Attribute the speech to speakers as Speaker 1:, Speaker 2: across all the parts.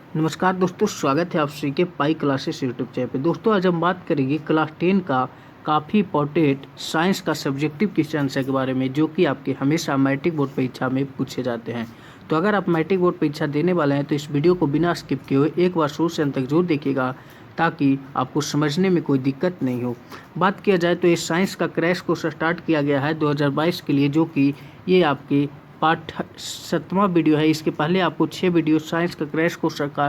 Speaker 1: नमस्कार दोस्तों, स्वागत है आप सभी के पाई क्लासेस यूट्यूब चैनल पे। दोस्तों आज हम बात करेंगे क्लास 10 का काफ़ी इंपॉर्टेंट साइंस का सब्जेक्टिव क्वेश्चन आंसर के बारे में, जो कि आपके हमेशा मैट्रिक बोर्ड परीक्षा में पूछे जाते हैं। तो अगर आप मैट्रिक बोर्ड परीक्षा देने वाले हैं तो इस वीडियो को बिना स्किप किए हुए एक बार शुरू से अंत तक जरूर देखिएगा, ताकि आपको समझने में कोई दिक्कत नहीं हो। बात किया जाए तो ये साइंस का क्रैश कोर्स स्टार्ट किया गया है 2022 के लिए, जो कि ये आपके पार्ट 7वां वीडियो है। इसके पहले आपको 6 वीडियो साइंस का क्रैश कोर्स का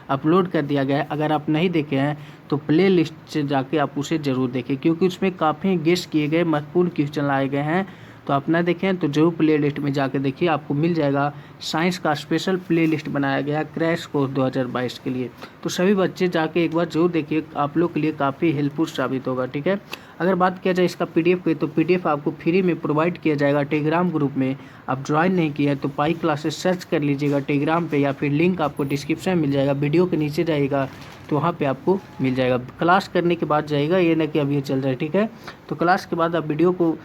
Speaker 1: अपलोड कर दिया गया है। अगर आप नहीं देखे हैं तो प्ले लिस्ट से जाके आप उसे ज़रूर देखें, क्योंकि उसमें काफ़ी गेस किए गए महत्वपूर्ण क्वेश्चन लाए गए हैं। तो आप ना देखें तो जरूर प्ले लिस्ट में जाके देखिए, आपको मिल जाएगा। साइंस का स्पेशल प्ले लिस्ट बनाया गया है क्रैश कोर्स 2022 के लिए। तो सभी बच्चे जाके एक बार जरूर देखिए, आप लोग के लिए काफ़ी हेल्पफुल साबित होगा। ठीक है, अगर बात किया जाए इसका पीडीएफ की, तो पीडीएफ आपको फ्री में प्रोवाइड किया जाएगा टेलीग्राम ग्रुप में। आप ज्वाइन नहीं किया है तो पाई क्लासेस सर्च कर लीजिएगा टेलीग्राम पे, या फिर लिंक आपको डिस्क्रिप्शन में मिल जाएगा। वीडियो के नीचे जाइएगा तो वहाँ पे आपको मिल जाएगा। क्लास करने के बाद जाइएगा, ये ना कि अभी ये चल रहा है। ठीक है, तो क्लास के बाद आप वीडियो को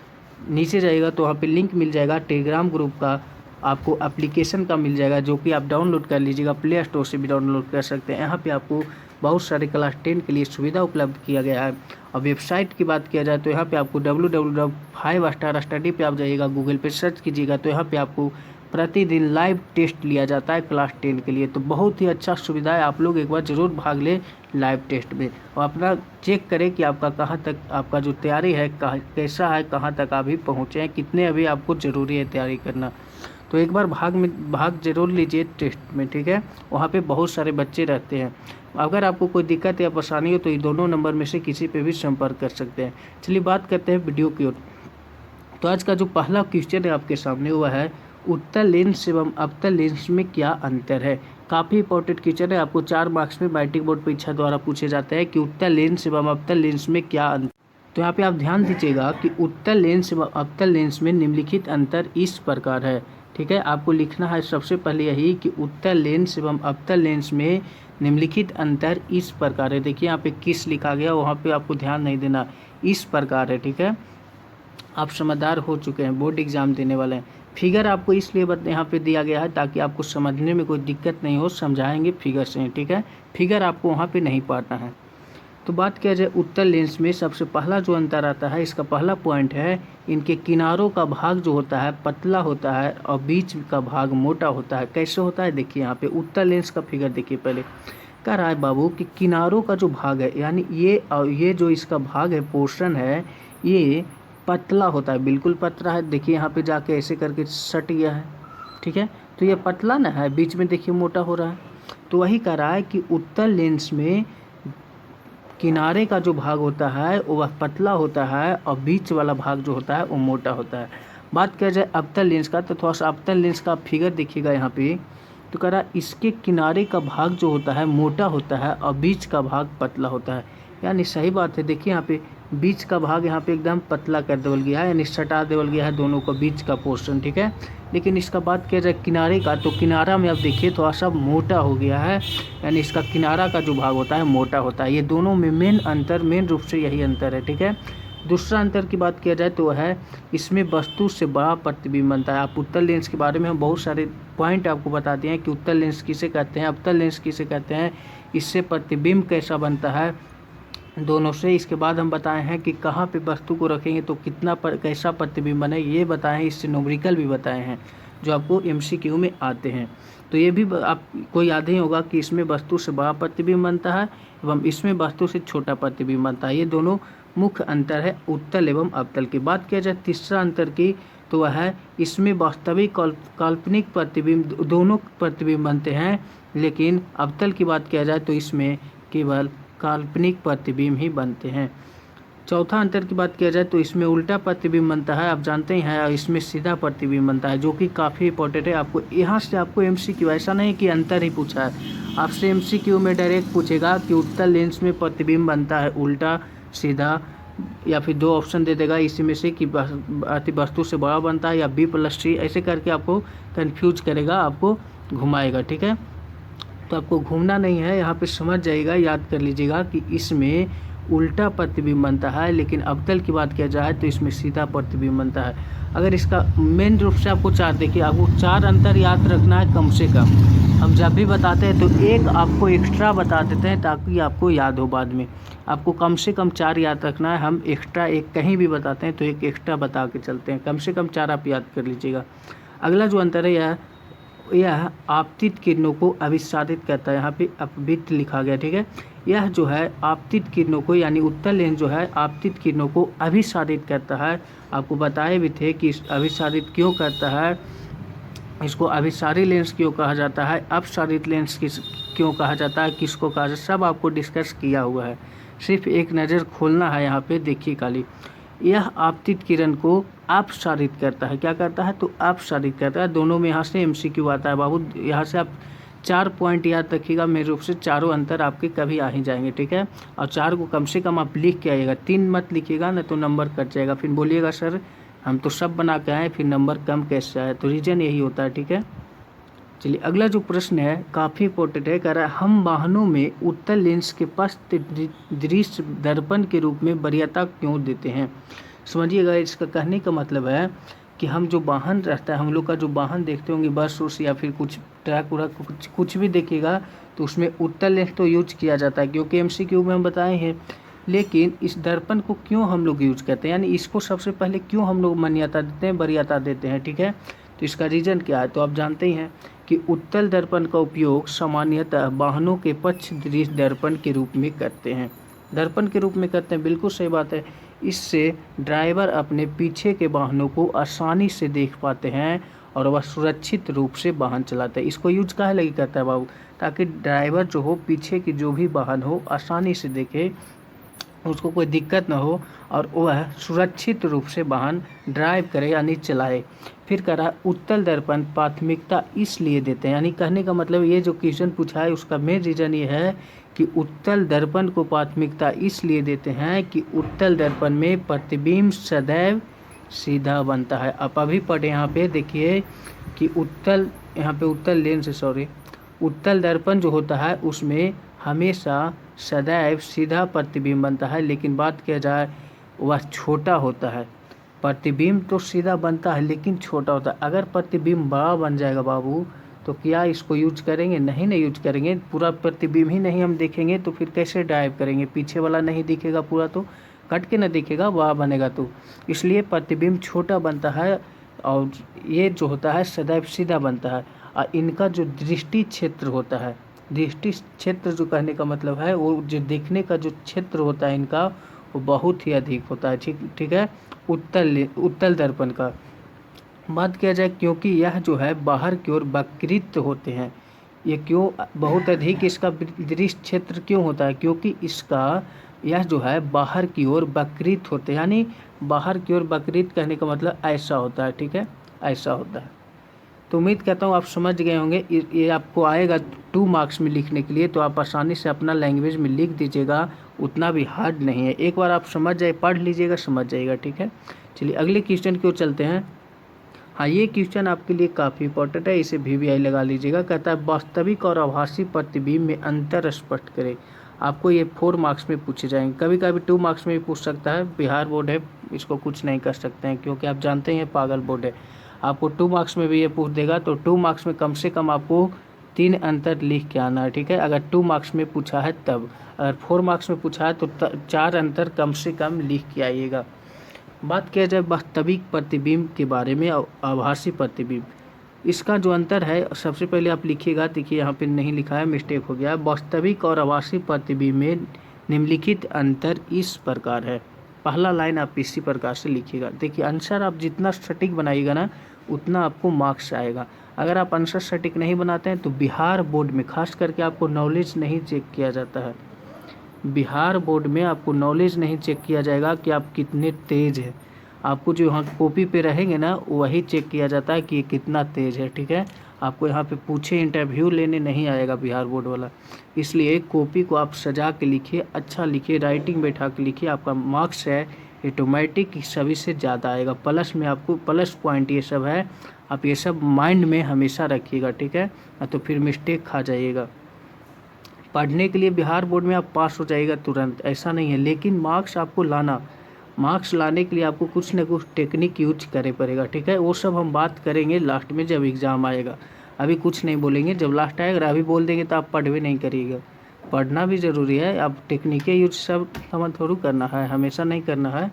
Speaker 1: नीचे जाइएगा तो वहाँ पे लिंक मिल जाएगा टेलीग्राम ग्रुप का, आपको एप्लीकेशन का मिल जाएगा, जो कि आप डाउनलोड कर लीजिएगा। प्ले स्टोर से भी डाउनलोड कर सकते हैं। यहाँ पे आपको बहुत सारे क्लास 10 के लिए सुविधा उपलब्ध किया गया है। और वेबसाइट की बात किया जाए तो यहाँ पे आपको www.5 स्टार स्टडी पे आप जाइएगा, गूगल पे सर्च कीजिएगा तो यहाँ पे आपको प्रतिदिन लाइव टेस्ट लिया जाता है क्लास 10 के लिए। तो बहुत ही अच्छा सुविधा है, आप लोग एक बार ज़रूर भाग लें लाइव टेस्ट में, और अपना चेक करें कि आपका कहाँ तक आपका जो तैयारी है कैसा है, कहाँ तक अभी पहुँचे हैं, कितने अभी आपको ज़रूरी है तैयारी करना। तो एक बार भाग जरूर लीजिए टेस्ट में। ठीक है, वहाँ पे बहुत सारे बच्चे रहते हैं। अगर आपको कोई दिक्कत या परेशानी हो तो ये दोनों नंबर में से किसी पे भी संपर्क कर सकते हैं। चलिए बात करते हैं वीडियो की ओर। तो आज का जो पहला क्वेश्चन है आपके सामने, हुआ है उत्तल लेंस एवं अवतल लेंस में क्या अंतर है। काफ़ी इंपॉर्टेंट क्वेश्चन है, आपको 4 मार्क्स में मैट्रिक बोर्ड परीक्षा द्वारा पूछे जाते हैं कि उत्तल लेंस एवं अवतल लेंस में क्या अंतर। तो यहाँ पे आप ध्यान दीजिएगा कि उत्तल लेंस एवं अवतल लेंस में निम्नलिखित अंतर इस प्रकार है। ठीक है, आपको लिखना है सबसे पहले यही कि उत्तल लेंस एवं अवतल लेंस में निम्नलिखित अंतर इस प्रकार है। देखिए यहाँ पे किस लिखा गया, वहाँ पे आपको ध्यान नहीं देना, इस प्रकार है। ठीक है, आप समझदार हो चुके हैं, बोर्ड एग्जाम देने वाले हैं। फिगर आपको इसलिए यहाँ पे दिया गया है ताकि आपको समझने में कोई दिक्कत नहीं हो, समझाएंगे फिगर से। ठीक है, फिगर आपको वहाँ पे नहीं पढ़ना है। तो बात किया जाए उत्तल लेंस में, सबसे पहला जो अंतर आता है, इसका पहला पॉइंट है, इनके किनारों का भाग जो होता है पतला होता है और बीच का भाग मोटा होता है। कैसे होता है देखिए, यहाँ पे उत्तल लेंस का फिगर देखिए। पहले कह रहा है बाबू कि किनारों का जो भाग है, यानी ये जो इसका भाग है, पोर्शन है, ये पतला होता है, बिल्कुल पतला है। देखिए यहाँ पे जाके ऐसे करके सट गया है। ठीक है, तो ये पतला ना है, बीच में देखिए मोटा हो रहा है। तो वही कह रहा है कि उत्तल लेंस में किनारे का जो भाग होता है वह पतला होता है और बीच वाला भाग जो होता है वो मोटा होता है। बात किया जाए अवतल लेंस का, तो थोड़ा सा अवतल लेंस का फिगर देखिएगा यहाँ पे। तो कह रहा इसके किनारे का भाग जो होता है मोटा होता है और बीच का भाग पतला होता है। यानी सही बात है, देखिए यहाँ पे बीच का भाग यहाँ पे एकदम पतला कर देवल गया है, यानी सटा देवल गया है दोनों को बीच का पोर्शन। ठीक है, लेकिन इसका बात किया जाए किनारे का, तो किनारा में अब देखिए थोड़ा सा मोटा हो गया है, यानी इसका किनारा का जो भाग होता है मोटा होता है। ये दोनों में मेन रूप से यही अंतर है। ठीक है, दूसरा अंतर की बात किया जाए तो वह है, इसमें वस्तु से बड़ा प्रतिबिंब बनता है। आप उत्तल लेंस के बारे में हम बहुत सारे पॉइंट आपको बता दिए हैं कि उत्तल लेंस किसे कहते हैं, अवतल लेंस किसे कहते हैं, इससे प्रतिबिंब कैसा बनता है दोनों से। इसके बाद हम बताए हैं कि कहाँ पे वस्तु को रखेंगे तो कैसा प्रतिबिंब बने, ये बताए हैं। इससे न्यूमेरिकल भी बताए हैं जो आपको एमसीक्यू में आते हैं। तो ये भी आपको याद ही होगा कि इसमें वस्तु से बड़ा प्रतिबिंब बनता है एवं इसमें वस्तु से छोटा प्रतिबिंब बनता है। ये दोनों मुख्य अंतर है उत्तल एवं अवतल की। बात किया जाए तीसरा अंतर की, तो वह है इसमें वास्तविक काल्पनिक प्रतिबिंब दोनों प्रतिबिंब बनते हैं, लेकिन अवतल की बात किया जाए तो इसमें केवल काल्पनिक प्रतिबिंब ही बनते हैं। चौथा अंतर की बात किया जाए तो इसमें उल्टा प्रतिबिंब बनता है, आप जानते ही हैं, और इसमें सीधा प्रतिबिंब बनता है, जो कि काफ़ी इंपॉर्टेंट है। आपको यहाँ से आपको एमसीक्यू, ऐसा नहीं कि अंतर ही पूछा है, आपसे एमसीक्यू में डायरेक्ट पूछेगा कि उत्तल लेंस में प्रतिबिंब बनता है उल्टा, सीधा, या फिर 2 ऑप्शन दे देगा इसी में से कि वस्तु से बड़ा बनता है या B+C, ऐसे करके आपको कन्फ्यूज करेगा, आपको घुमाएगा। ठीक है, तो आपको घूमना नहीं है, यहाँ पे समझ जाइएगा, याद कर लीजिएगा कि इसमें उल्टा प्रतिबिंब बनता है, लेकिन अवतल की बात किया जाए तो इसमें सीधा प्रतिबिंब बनता है। अगर इसका मेन रूप से आपको चार, देखिए आपको चार अंतर याद रखना है कम से कम। हम जब भी बताते हैं तो एक आपको एक्स्ट्रा बता देते हैं ताकि आपको याद हो बाद में। आपको कम से कम चार याद रखना है। हम एक्स्ट्रा एक कहीं भी बताते हैं तो एक एक्स्ट्रा बता के चलते हैं, कम से कम चार आप याद कर लीजिएगा। अगला जो अंतर है यह आपतित किरणों को अभिसारित करता है। यहाँ पे अपवित लिखा गया, ठीक है। यह जो है आपतित किरणों को, यानी उत्तल लेंस जो है आपतित किरणों को अभिसारित करता है। आपको बताए भी थे कि अभिसारित क्यों करता है, इसको अभिसारी लेंस क्यों कहा जाता है, अपसारित लेंस क्यों कहा जाता है, किसको कहा जाता है, सब आपको डिस्कस किया हुआ है। सिर्फ एक नज़र खोलना है यहाँ पे, देखिए खाली। यह आपतित किरण को अपसारित करता है। क्या करता है, तो अपसारित करता है। दोनों में यहाँ से एमसीक्यू आता है बाबू, यहाँ से आप 4 पॉइंट याद रखिएगा। मेरे रूप से चारों अंतर आपके कभी आ ही जाएंगे, ठीक है। और 4 को कम से कम आप लिख के आइएगा, 3 मत लिखिएगा ना तो नंबर कट जाएगा। फिर बोलिएगा सर हम तो सब बना के आए, फिर नंबर कम कैसे आए, तो रीज़न यही होता है, ठीक है। चलिए अगला जो प्रश्न है काफ़ी इंपॉर्टेंट है। कह रहा है हम वाहनों में उत्तल लेंस के पश्च दृश्य दर्पण के रूप में वरीयता क्यों देते हैं। समझिएगा, इसका कहने का मतलब है कि हम जो वाहन रहता है, हम लोग का जो वाहन देखते होंगे बस उस या फिर कुछ ट्रक उरक कुछ भी देखिएगा तो उसमें उत्तल लेंस तो यूज किया जाता है, क्योंकि एमसीक्यू में हम बताए हैं। लेकिन इस दर्पण को क्यों हम लोग यूज करते हैं, यानी इसको सबसे पहले क्यों हम लोग मान्यता देते हैं, वरीयता देते हैं, ठीक है। तो इसका रीज़न क्या है, तो आप जानते ही हैं कि उत्तल दर्पण का उपयोग सामान्यतः वाहनों के पक्ष दृश्य दर्पण के रूप में करते हैं। दर्पण के रूप में करते हैं, बिल्कुल सही बात है। इससे ड्राइवर अपने पीछे के वाहनों को आसानी से देख पाते हैं और वह सुरक्षित रूप से वाहन चलाते हैं। इसको यूज काहे लगी करता है बाबू, ताकि ड्राइवर जो हो पीछे की जो भी वाहन हो आसानी से देखे, उसको कोई दिक्कत ना हो और वह सुरक्षित रूप से वाहन ड्राइव करे यानी चलाए। फिर कह रहा उत्तल दर्पण प्राथमिकता इसलिए देते हैं, यानी कहने का मतलब ये जो क्वेश्चन पूछा है उसका मेन रीज़न ये है कि उत्तल दर्पण को प्राथमिकता इसलिए देते हैं कि उत्तल दर्पण में प्रतिबिंब सदैव सीधा बनता है। आप अभी पढ़े यहाँ पे देखिए कि उत्तल दर्पण जो होता है उसमें हमेशा सदैव सीधा प्रतिबिंब बनता है, लेकिन बात किया जाए वह छोटा होता है। प्रतिबिंब तो सीधा बनता है लेकिन छोटा होता है। अगर प्रतिबिंब बड़ा बन जाएगा बाबू तो क्या इसको यूज करेंगे, नहीं यूज करेंगे। पूरा प्रतिबिंब ही नहीं हम देखेंगे तो फिर कैसे ड्राइव करेंगे, पीछे वाला नहीं दिखेगा पूरा तो कट के ना दिखेगा, बड़ा बनेगा तो। इसलिए प्रतिबिंब छोटा बनता है और ये जो होता है सदैव सीधा बनता है। और इनका जो दृष्टि क्षेत्र होता है, दृष्टि क्षेत्र जो कहने का मतलब है वो जो देखने का जो क्षेत्र होता है इनका वो बहुत ही अधिक होता है, ठीक है। उत्तल दर्पण का बात किया जाए, क्योंकि यह जो है बाहर की ओर वक्रित होते हैं। ये क्यों बहुत अधिक इसका दृष्टि क्षेत्र क्यों होता है, क्योंकि इसका यह जो है बाहर की ओर वक्रित होते हैं, यानी बाहर की ओर वक्रित कहने का मतलब ऐसा होता है, ठीक है, ऐसा होता है। तो उम्मीद करता हूँ आप समझ गए होंगे। ये आपको आएगा 2 मार्क्स में लिखने के लिए, तो आप आसानी से अपना लैंग्वेज में लिख दीजिएगा, उतना भी हार्ड नहीं है। एक बार आप समझ जाए, पढ़ लीजिएगा, समझ जाइएगा, ठीक है। चलिए अगले क्वेश्चन की ओर चलते हैं। हाँ, ये क्वेश्चन आपके लिए काफ़ी इंपॉर्टेंट है, इसे VVI लगा लीजिएगा। कहता है वास्तविक और आभासी प्रतिबिंब में अंतर स्पष्ट करें। आपको ये 4 मार्क्स में पूछे जाएंगे, कभी कभी 2 मार्क्स में भी पूछ सकता है। बिहार बोर्ड है, इसको कुछ नहीं कर सकते हैं क्योंकि आप जानते हैं पागल बोर्ड है। आपको 2 मार्क्स में भी ये पूछ देगा तो 2 मार्क्स में कम से कम आपको 3 अंतर लिख के आना है, ठीक है। अगर 2 मार्क्स में पूछा है तब, अगर 4 मार्क्स में पूछा है तो 4 अंतर कम से कम लिख के आइएगा। बात किया जाए वास्तविक प्रतिबिंब के बारे में और आभासी प्रतिबिंब, इसका जो अंतर है सबसे पहले आप लिखिएगा। देखिए यहाँ पे नहीं लिखा है, मिस्टेक हो गया है। वास्तविक और आभासी प्रतिबिंब में निम्नलिखित अंतर इस प्रकार है। पहला लाइन आप इसी प्रकार से लिखिएगा। देखिए आंसर आप जितना सटीक बनाइएगा ना उतना आपको मार्क्स आएगा। अगर आप आंसर सटीक नहीं बनाते हैं तो बिहार बोर्ड में खास करके आपको नॉलेज नहीं चेक किया जाता है। बिहार बोर्ड में आपको नॉलेज नहीं चेक किया जाएगा कि आप कितने तेज़ हैं। आपको जो यहाँ कॉपी पे रहेंगे ना वही चेक किया जाता है कि ये कितना तेज़ है, ठीक है। आपको यहाँ पे पूछे इंटरव्यू लेने नहीं आएगा बिहार बोर्ड वाला। इसलिए कॉपी को आप सजा के लिखिए, अच्छा लिखिए, राइटिंग बैठा के लिखिए। आपका मार्क्स है ऑटोमेटिक सभी से ज़्यादा आएगा। प्लस में आपको प्लस पॉइंट ये सब है, आप ये सब माइंड में हमेशा रखिएगा, ठीक है, तो फिर मिस्टेक खा जाइएगा। पढ़ने के लिए बिहार बोर्ड में आप पास हो जाएगा तुरंत, ऐसा नहीं है। लेकिन मार्क्स आपको लाना, मार्क्स लाने के लिए आपको कुछ ना कुछ टेक्निक यूज करे पड़ेगा, ठीक है। वो सब हम बात करेंगे लास्ट में जब एग्ज़ाम आएगा। अभी कुछ नहीं बोलेंगे, जब लास्ट आएगा। अभी बोल देंगे तो आप पढ़ भी नहीं करिएगा। पढ़ना भी ज़रूरी है, अब टेक्निकें यूज सब समझ थोड़ा करना है, हमेशा नहीं करना है।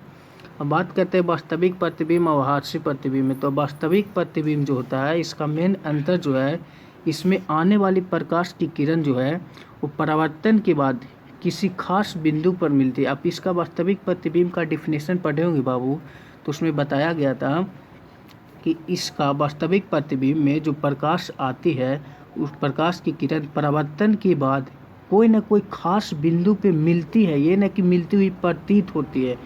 Speaker 1: अब बात करते हैं वास्तविक प्रतिबिंब और आभासी प्रतिबिंब में। तो वास्तविक प्रतिबिंब जो होता है, इसका मेन अंतर जो है, इसमें आने वाली प्रकाश की किरण जो है वो परावर्तन के बाद किसी खास बिंदु पर मिलती है। आप इसका वास्तविक प्रतिबिंब का डिफिनेशन पढ़े होंगे बाबू, तो उसमें बताया गया था कि इसका वास्तविक प्रतिबिंब में जो प्रकाश आती है, उस प्रकाश की किरण परावर्तन के बाद कोई ना कोई खास बिंदु पे मिलती है, ये न कि मिलती हुई प्रतीत होती है,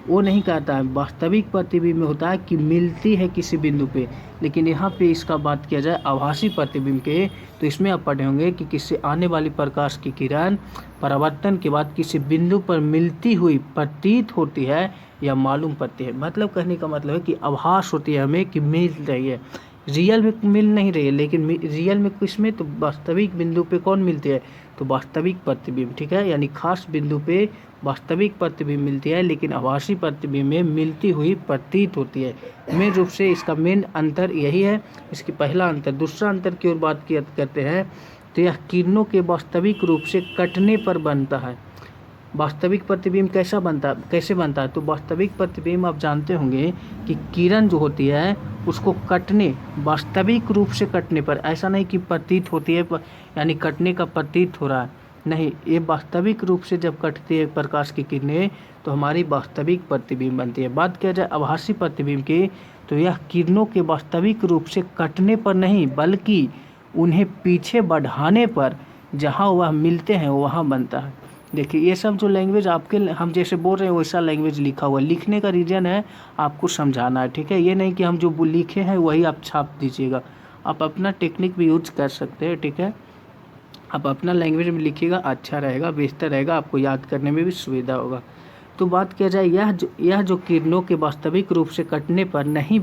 Speaker 1: वो नहीं कहता है। वास्तविक प्रतिबिंब में होता है कि मिलती है किसी बिंदु पे। लेकिन यहाँ पे इसका बात किया जाए आभासी प्रतिबिंब के, तो इसमें आप पढ़े होंगे कि किसी आने वाली प्रकाश की किरण परावर्तन के बाद किसी बिंदु पर मिलती हुई प्रतीत होती है या मालूम पड़ती है। मतलब कहने का मतलब है कि आभास होती है हमें कि मिल रही है, रियल में मिल नहीं रही है। लेकिन रियल में किस में, तो वास्तविक बिंदु पे कौन मिलती है, तो वास्तविक प्रतिबिंब, ठीक है। यानी खास बिंदु पे वास्तविक प्रतिबिंब मिलती है, लेकिन आभासी प्रतिबिंब में मिलती हुई प्रतीत होती है। मेन रूप से इसका मेन अंतर यही है, इसकी पहला अंतर। दूसरा अंतर की ओर बात करते हैं तो यह किरणों के वास्तविक रूप से कटने पर बनता है। वास्तविक प्रतिबिंब कैसे बनता है, तो वास्तविक प्रतिबिंब आप जानते होंगे कि किरण जो होती है उसको कटने, वास्तविक रूप से कटने पर, ऐसा नहीं कि प्रतीत होती है यानी कटने का प्रतीत हो रहा है, नहीं, ये वास्तविक रूप से जब कटती है प्रकाश की किरणें तो हमारी वास्तविक प्रतिबिंब बनती है। बात किया जाए आभासी प्रतिबिंब की, तो यह किरणों के वास्तविक रूप से कटने पर नहीं बल्कि उन्हें पीछे बढ़ाने पर जहाँ वह मिलते हैं वहाँ बनता है। देखिए ये सब जो लैंग्वेज आपके हम जैसे बोल रहे हैं वैसा लैंग्वेज लिखा हुआ है। लिखने का रीज़न है आपको समझाना है, ठीक है। ये नहीं कि हम जो लिखे हैं वही आप छाप दीजिएगा। आप अपना टेक्निक भी यूज कर सकते हैं, ठीक है। आप अपना लैंग्वेज में लिखिएगा, अच्छा रहेगा, बेहतर रहेगा, आपको याद करने में भी सुविधा होगा। तो बात किया जाए यह जो किरणों के वास्तविक रूप से कटने पर नहीं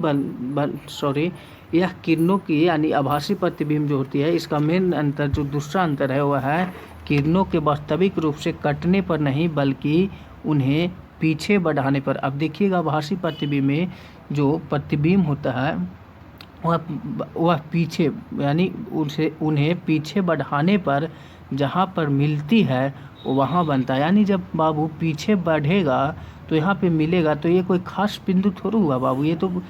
Speaker 1: यह किरणों की यानी आभासी प्रतिबिंब जो होती है, इसका मेन अंतर जो दूसरा अंतर है वह है किरणों के वास्तविक रूप से कटने पर नहीं बल्कि उन्हें पीछे बढ़ाने पर। अब देखिएगा आभासी प्रतिबिंब में जो प्रतिबिंब होता है वह पीछे यानी उन्हें पीछे बढ़ाने पर जहाँ पर मिलती है वहाँ बनता है। यानी जब बाबू पीछे बढ़ेगा तो यहाँ पे मिलेगा, तो ये कोई खास बिंदु थोड़ा हुआ बाबू, ये तो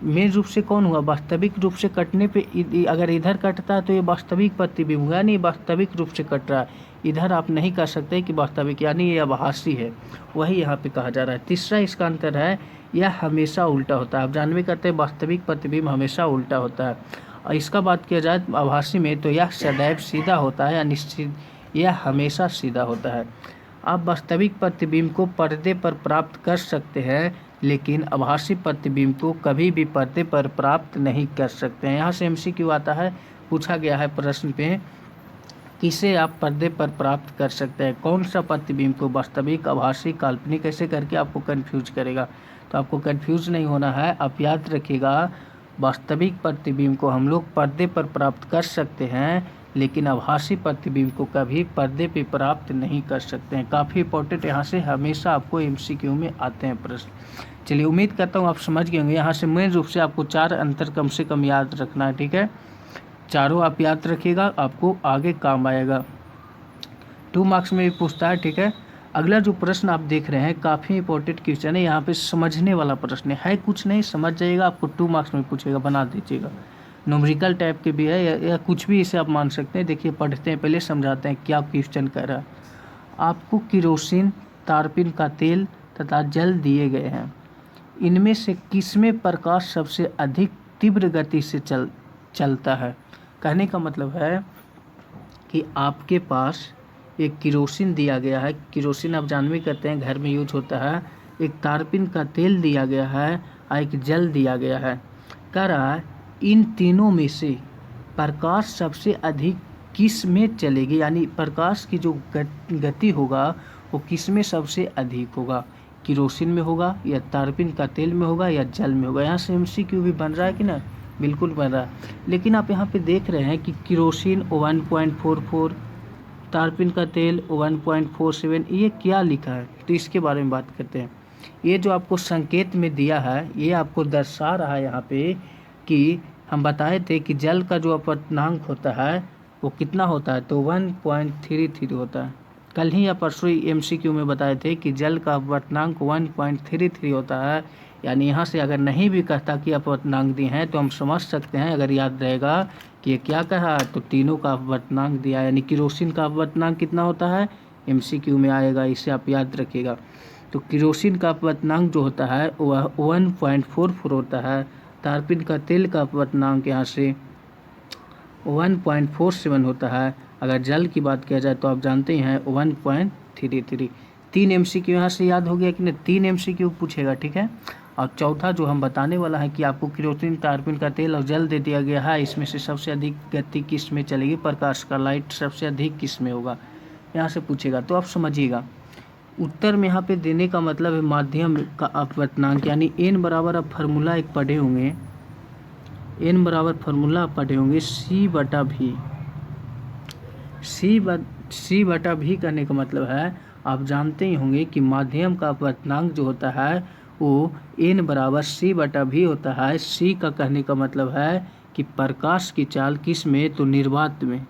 Speaker 1: मेन रूप से कौन हुआ, वास्तविक रूप से कटने पे। अगर इधर कटता है तो ये वास्तविक प्रतिबिंब हुआ, यानी वास्तविक रूप से कट रहा है। इधर आप नहीं कह सकते कि वास्तविक, यानी ये आभासी है, वही यहाँ पे कहा जा रहा है। तीसरा इसका अंतर है यह हमेशा उल्टा होता है। आप जानबे करते हैं वास्तविक प्रतिबिंब हमेशा उल्टा होता है। और इसका बात किया जाए आभासी में तो यह सदैव सीधा होता है या निश्चित, यह हमेशा सीधा होता है। आप वास्तविक प्रतिबिंब को पर्दे पर प्राप्त कर सकते हैं, लेकिन आभासी प्रतिबिंब को कभी भी पर्दे पर प्राप्त नहीं कर सकते हैं। यहाँ से MCQ आता है, पूछा गया है प्रश्न पे, किसे आप पर्दे पर प्राप्त कर सकते हैं, कौन सा प्रतिबिंब को, वास्तविक, आभासी, काल्पनिक, ऐसे करके आपको कंफ्यूज करेगा। तो आपको कंफ्यूज नहीं होना है, आप याद रखिएगा वास्तविक प्रतिबिंब को हम लोग पर्दे पर प्राप्त कर सकते हैं, लेकिन आभासी प्रतिबिंब को कभी पर्दे पे प्राप्त नहीं कर सकते हैं। काफ़ी इंपॉर्टेंट यहाँ से हमेशा आपको MCQ में आते हैं प्रश्न। चलिए उम्मीद करता हूँ आप समझ गए होंगे। यहाँ से मेन रूप से आपको 4 अंतर कम से कम याद रखना है, ठीक है। चारों आप याद रखिएगा, आपको आगे काम आएगा। 2 मार्क्स में भी पूछता है, ठीक है। अगला जो प्रश्न आप देख रहे हैं काफ़ी इंपॉर्टेंट क्वेश्चन है, यहाँ पे समझने वाला प्रश्न है, कुछ नहीं, समझ जाइएगा, आपको 2 मार्क्स में पूछेगा, बना दीजिएगा। न्यूमेरिकल टाइप के भी है या कुछ भी इसे आप मान सकते हैं। देखिए पढ़ते हैं, पहले समझाते हैं क्या क्वेश्चन कर रहा है। आपको किरोसिन, तारपीन का तेल तथा जल दिए गए हैं, इनमें से किसमें प्रकाश सबसे अधिक तीव्र गति से चलता है। कहने का मतलब है कि आपके पास एक किरोसिन दिया गया है, किरोसिन आप जानवे करते हैं घर में यूज होता है, एक तारपीन का तेल दिया गया है और एक जल दिया गया है। कह रहा है इन तीनों में से प्रकाश सबसे अधिक किस में चलेगी, यानी प्रकाश की जो गति होगा वो किस में सबसे अधिक होगा, किरोसिन में होगा या तारपीन का तेल में होगा या जल में होगा। यहाँ से MCQ भी बन रहा है कि ना, बिल्कुल बन रहा है। लेकिन आप यहाँ पे देख रहे हैं कि किरोसिन 1.44, तारपीन का तेल 1.47, ये क्या लिखा है तो इसके बारे में बात करते हैं। ये जो आपको संकेत में दिया है ये आपको दर्शा रहा है यहाँ पे कि हम बताए थे कि जल का जो अपवर्तनांक होता है वो कितना होता है तो 1.33 होता है। कल ही या परसों ही MCQ में बताए थे कि जल का अपवर्तनांक 1.33 होता है। यानी यहाँ से अगर नहीं भी कहता कि अपवर्तनांक दिए हैं तो हम समझ सकते हैं, अगर याद रहेगा कि ये क्या कहा तो तीनों का अपवर्तनांक दिया, यानी केरोसिन का अपवर्तनांक कितना होता है MCQ में आएगा, इसे आप याद रखिएगा। तो केरोसिन का अपवर्तनांक जो होता है वह 1.44 होता है। तारपीन का तेल का अपवर्तनांक यहाँ से 1.47 होता है। अगर जल की बात किया जाए तो आप जानते हैं 1.33। 3 MCQ यहाँ से याद हो गया कि नहीं, 3 MCQ पूछेगा, ठीक है। और चौथा जो हम बताने वाला है कि आपको केरोसिन, तारपीन का तेल और जल दे दिया गया है, इसमें से सबसे अधिक गति किस में चलेगी, प्रकाश का लाइट सबसे अधिक किस में होगा, यहाँ से पूछेगा। तो आप समझिएगा उत्तर में यहाँ पे देने का मतलब है माध्यम का अपवर्तनांक, यानी n बराबर आप फार्मूला एक पढ़े होंगे, n बराबर फार्मूला आप पढ़े होंगे C/V। C/V करने का मतलब है आप जानते ही होंगे कि माध्यम का अपवर्तनांक जो होता है वो n बराबर C/V होता है। C का कहने का मतलब है कि प्रकाश की चाल किस में तो निर्वात में,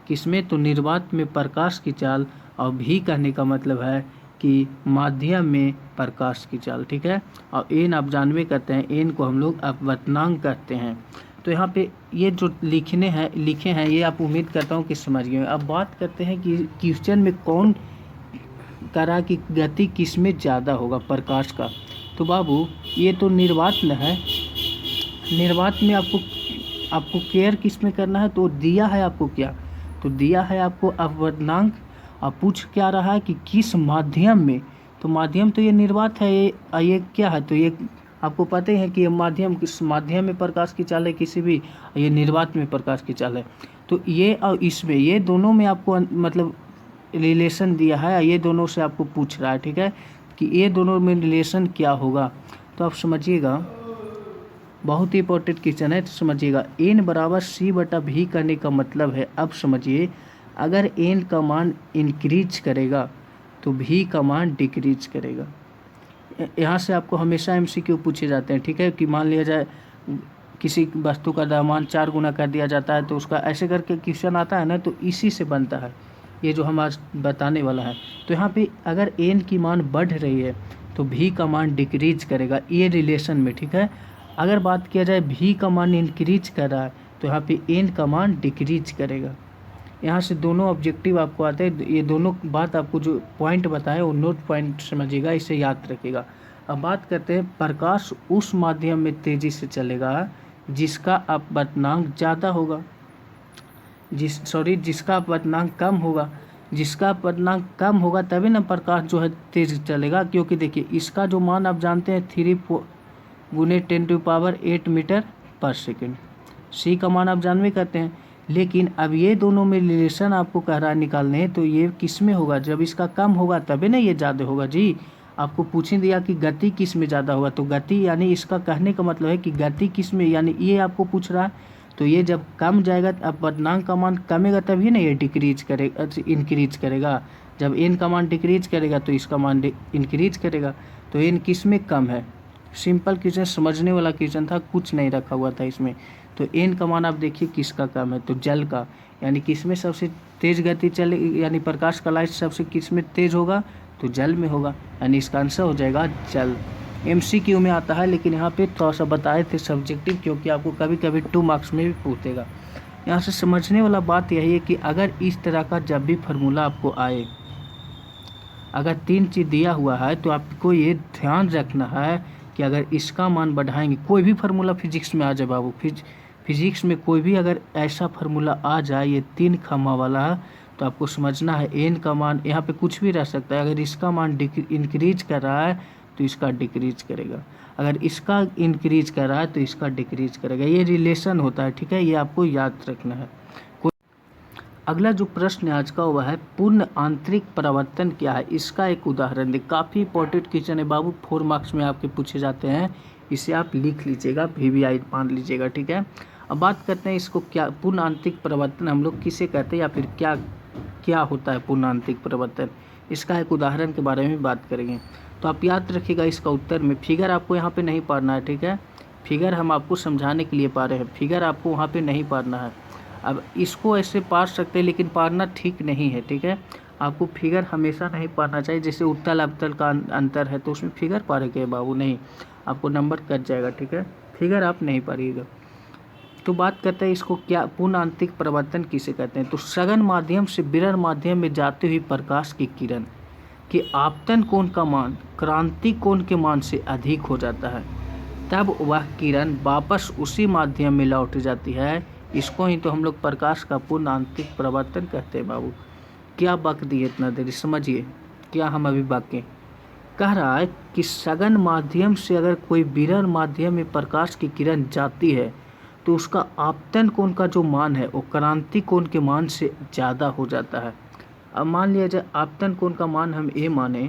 Speaker 1: किस में तो निर्वात में प्रकाश की चाल, और भी कहने का मतलब है कि माध्यम में प्रकाश की चाल, ठीक है। और n आप जानवे करते हैं, n को हम लोग अपवर्तनांक कहते हैं। तो यहाँ पे ये जो लिखे हैं ये आप उम्मीद करता हूँ कि समझ गए। अब बात करते हैं कि क्वेश्चन में कौन करा कि गति किस में ज़्यादा होगा प्रकाश का। तो बाबू ये तो निर्वात न है, निर्वात में आपको केयर किस में करना है तो दिया है आपको क्या, तो दिया है आपको अपवर्तनांक। अब पूछ क्या रहा है कि किस माध्यम में, तो माध्यम तो ये निर्वात है, ये क्या है तो ये आपको पता ही है कि ये माध्यम किस माध्यम में प्रकाश की चाल है किसी भी, ये निर्वात में प्रकाश की चाल है। तो ये और इसमें ये दोनों में आपको मतलब रिलेशन दिया है, ये दोनों से आपको पूछ रहा है, ठीक है, कि ये दोनों में रिलेशन क्या होगा। तो आप समझिएगा बहुत ही इंपॉर्टेंट क्वेश्चन है, तो समझिएगा n बराबर C/V करने का मतलब है, अब समझिए अगर n का मान इंक्रीज करेगा तो v का मान डिक्रीज करेगा। यहाँ से आपको हमेशा MCQ पूछे जाते हैं, ठीक है, कि मान लिया जाए किसी वस्तु का द्रव्यमान 4 गुना कर दिया जाता है तो उसका ऐसे करके क्वेश्चन आता है ना, तो इसी से बनता है ये जो हम आज बताने वाला है। तो यहाँ पे अगर n की मान बढ़ रही है तो v का मान डिक्रीज करेगा, ये रिलेशन में, ठीक है। अगर बात किया जाए v का मान इंक्रीज कर रहा है तो यहाँ पे n का मान डिक्रीज करेगा। यहाँ से दोनों ऑब्जेक्टिव आपको आते हैं, ये दोनों बात आपको जो पॉइंट बताए वो नोट पॉइंट समझिएगा, इसे याद रखिएगा। अब बात करते हैं प्रकाश उस माध्यम में तेजी से चलेगा जिसका अपवर्तनांक ज़्यादा होगा, जिसका अपवर्तनांक कम होगा। जिसका अपवर्तनांक कम होगा तभी ना प्रकाश जो है तेज चलेगा, क्योंकि देखिए इसका जो मान आप जानते हैं 3 × 10⁸ मीटर पर सेकेंड, C का मान आप जानवे करते हैं। लेकिन अब ये दोनों में रिलेशन आपको कह रहा है निकालने, तो ये किस में होगा, जब इसका कम होगा तभी ना ये ज़्यादा होगा जी। आपको पूछ ही दिया कि गति किस में ज़्यादा होगा, तो गति यानी इसका कहने का मतलब है कि गति किस में, यानी ये आपको पूछ रहा है। तो ये जब कम जाएगा अपवर्तनांक का मान कमेगा तभी ना ये डिक्रीज करेगा, इंक्रीज करेगा। जब n का मान डिक्रीज करेगा तो इसका मान इंक्रीज करेगा। तो n किस में कम है, सिंपल क्वेश्चन, समझने वाला क्वेश्चन था, कुछ नहीं रखा हुआ था इसमें। तो n का मान आप देखिए किसका कम है, तो जल का, यानी किस में सबसे तेज गति चले, यानी प्रकाश का लाइट सबसे किस में तेज होगा तो जल में होगा, यानी इसका आंसर हो जाएगा जल। MCQ में आता है, लेकिन यहाँ पे थोड़ा सा बताए थे सब्जेक्टिव, क्योंकि आपको कभी कभी 2 मार्क्स में भी पूछेगा। यहाँ से समझने वाला बात यही है कि अगर इस तरह का जब भी फार्मूला आपको आए, अगर 3 चीज़ दिया हुआ है तो आपको ये ध्यान रखना है कि अगर इसका मान बढ़ाएंगे, कोई भी फार्मूला फिजिक्स में आ जाए बाबू, फिजिक्स में कोई भी अगर ऐसा फार्मूला आ जाए ये 3 खम्मा वाला, तो आपको समझना है n का मान यहाँ पे कुछ भी रह सकता है। अगर इसका मान इंक्रीज कर रहा है तो इसका डिक्रीज करेगा, अगर इसका इंक्रीज कर रहा है तो इसका डिक्रीज करेगा, ये रिलेशन होता है, ठीक है, ये आपको याद रखना है। अगला जो प्रश्न आज का हुआ है पूर्ण आंतरिक परावर्तन क्या है, इसका एक उदाहरण दे। काफ़ी इंपॉर्टेंट क्वेश्चन है बाबू, 4 मार्क्स में आपके पूछे जाते हैं, इसे आप लिख लीजिएगा, VVI मान लीजिएगा, ठीक है। अब बात करते हैं इसको क्या पूर्ण आंतरिक परावर्तन हम लोग किसे कहते हैं या फिर क्या क्या होता है पूर्ण आंतरिक परिवर्तन, इसका एक उदाहरण के बारे में बात करेंगे। तो आप याद रखिएगा इसका उत्तर में फिगर आपको यहाँ पे नहीं पढ़ना है, ठीक है। फिगर हम आपको समझाने के लिए पा रहे हैं, फिगर आपको वहाँ पे नहीं पढ़ना है। अब इसको ऐसे पढ़ सकते हैं लेकिन पढ़ना ठीक नहीं है, ठीक है। आपको फिगर हमेशा नहीं पढ़ना चाहिए। जैसे उत्तल अवतल का अंतर है तो उसमें फिगर पढ़ेंगे बाबू, नहीं, आपको नंबर कट जाएगा, ठीक है। फिगर आप नहीं पढ़िएगा। तो बात करते हैं इसको क्या पूर्ण आंतरिक परिवर्तन किसे कहते हैं। तो सघन माध्यम से विरल माध्यम में जाती हुई प्रकाश की किरण कि आपतन कोण का मान क्रांति कोण के मान से अधिक हो जाता है, तब वह किरण वापस उसी माध्यम में लौट जाती है। इसको ही तो हम लोग प्रकाश का पूर्ण आंतरिक परिवर्तन कहते हैं बाबू। क्या बक दिए इतना देर, समझिए क्या हम अभी बाकी कह रहा है कि सघन माध्यम से अगर कोई विरल माध्यम में प्रकाश की किरण जाती है तो उसका आपतन कोण का जो मान है वो क्रांति कोण के मान से ज़्यादा हो जाता है। अब मान लिया जाए आपतन कोण का मान हम ए माने,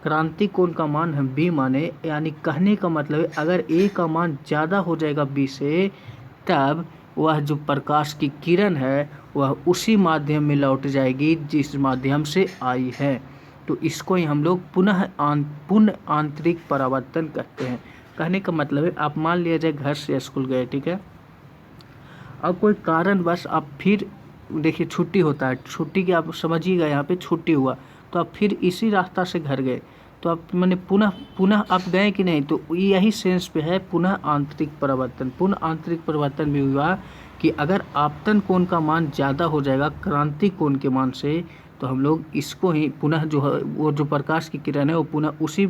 Speaker 1: क्रांति कोण का मान हम बी माने, यानी कहने का मतलब है अगर ए का मान ज़्यादा हो जाएगा बी से, तब वह जो प्रकाश की किरण है वह उसी माध्यम में लौट जाएगी जिस माध्यम से आई है। तो इसको ही हम लोग पूर्ण आंतरिक परावर्तन कहते हैं। कहने का मतलब है आप मान लिया जाए घर से स्कूल गए, ठीक है। अब कोई कारणवश आप फिर देखिए छुट्टी होता है, छुट्टी की आप समझिएगा, यहाँ पे छुट्टी हुआ तो आप फिर इसी रास्ता से घर गए, तो आप मैंने पुनः आप गए कि नहीं, तो यही सेंस पे है पुनः आंतरिक परिवर्तन। पुनः आंतरिक परिवर्तन भी हुआ कि अगर आपतन कोण का मान ज़्यादा हो जाएगा क्रांति कोण के मान से, तो हम लोग इसको ही पुनः जो है वो जो प्रकाश की किरण है वो पुनः उसी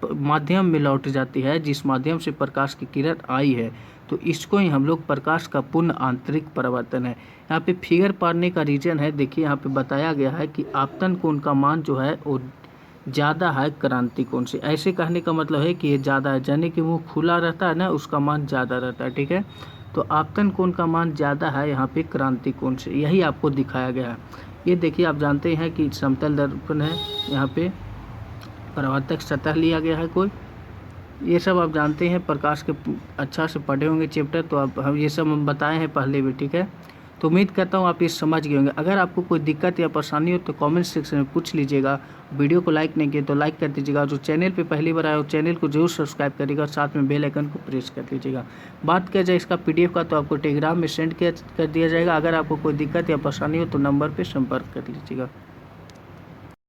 Speaker 1: माध्यम में लौट जाती है जिस माध्यम से प्रकाश की किरण आई है। तो इसको ही हम लोग प्रकाश का पूर्ण आंतरिक परिवर्तन है। यहाँ पे फिगर पढ़ने का रीजन है, देखिए यहाँ पे बताया गया है कि आपतन कोण का मान जो है वो ज़्यादा है क्रांति कोण से। ऐसे कहने का मतलब है कि ये ज़्यादा है, यानी कि मुँह खुला रहता है ना, उसका मान ज़्यादा रहता है, ठीक है। तो आपतन कोण का मान ज़्यादा है यहाँ पे क्रांति कोण से, यही आपको दिखाया गया है। ये देखिए आप जानते हैं कि समतल दर्पण है, यहाँ पे परावर्तक सतह लिया गया है कोई, ये सब आप जानते हैं, प्रकाश के अच्छा से पढ़े होंगे चैप्टर, तो आप हम ये सब हम बताए हैं पहले भी, ठीक है। तो उम्मीद करता हूँ आप ये समझ गए होंगे। अगर आपको कोई दिक्कत या परेशानी हो तो कमेंट सेक्शन में पूछ लीजिएगा। वीडियो को लाइक नहीं किए तो लाइक कर दीजिएगा, जो चैनल पे पहली बार आए हो चैनल को जरूर सब्सक्राइब करिएगा और साथ में बेल आइकन को प्रेस कर दीजिएगा। बात किया जाए इसका PDF का तो आपको टेलीग्राम में सेंड कर दिया जाएगा। अगर आपको कोई दिक्कत या परेशानी हो तो नंबर पर संपर्क कर लीजिएगा।